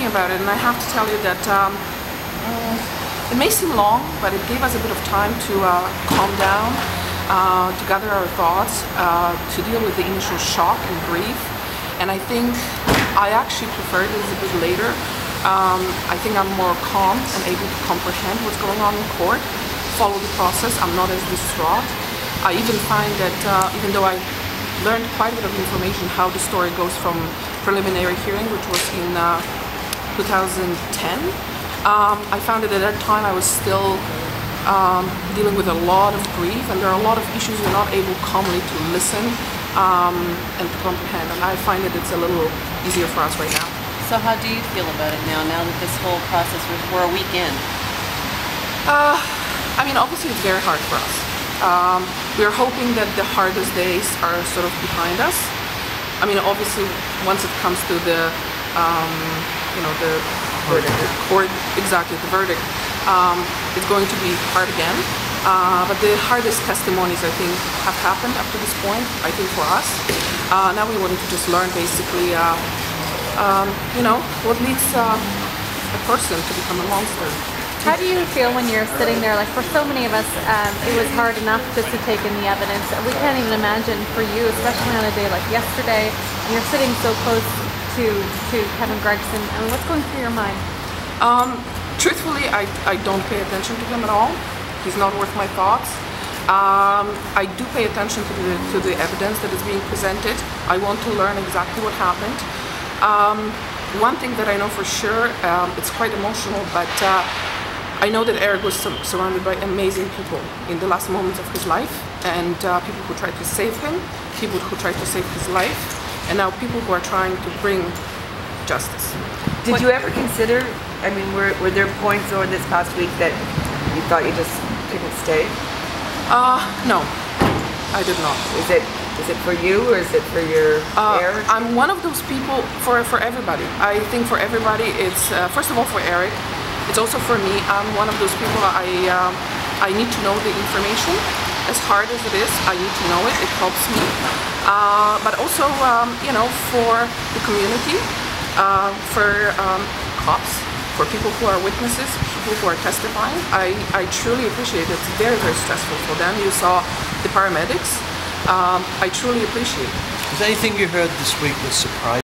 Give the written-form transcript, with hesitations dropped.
about it, and I have to tell you that it may seem long, but it gave us a bit of time to calm down, to gather our thoughts, to deal with the initial shock and grief. And I think I actually preferred this a bit later. I think I'm more calm and able to comprehend what's going on in court, follow the process. I'm not as distraught. I even find that even though I learned quite a bit of information how the story goes from preliminary hearing, which was in 2010, I found that at that time I was still dealing with a lot of grief, and there are a lot of issues you're not able calmly to listen and to comprehend, and I find that it's a little easier for us right now. So how do you feel about it now that this whole process, we're a week in? I mean, obviously it's very hard for us. We're hoping that the hardest days are sort of behind us. I mean, obviously, once it comes to the, the court, exactly, the verdict, it's going to be hard again. But the hardest testimonies, I think, have happened up to this point, I think, for us. Now we want to just learn, basically, what leads a person to become a monster. How do you feel when you're sitting there? Like, for so many of us, it was hard enough just to take in the evidence. We can't even imagine for you, especially on a day like yesterday, and you're sitting so close to Kevin Gregson. I mean, what's going through your mind? Truthfully, I don't pay attention to him at all. He's not worth my thoughts. I do pay attention to the evidence that is being presented. I want to learn exactly what happened. One thing that I know for sure, it's quite emotional, but I know that Eric was surrounded by amazing people in the last moments of his life, and people who tried to save him, people who tried to save his life, and now people who are trying to bring justice. Did you ever consider, I mean, were there points over this past week that you thought you just couldn't stay? No, I did not. Is it for you, or is it for your Eric? I'm one of those people for everybody. I think for everybody, it's first of all for Eric. It's also for me. I'm one of those people. I need to know the information. As hard as it is, I need to know it. It helps me. But also, for the community, for cops, for people who are witnesses, people who are testifying. I truly appreciate it. It's very, very stressful for them. You saw the paramedics. I truly appreciate it. Is anything you heard this week that surprised you?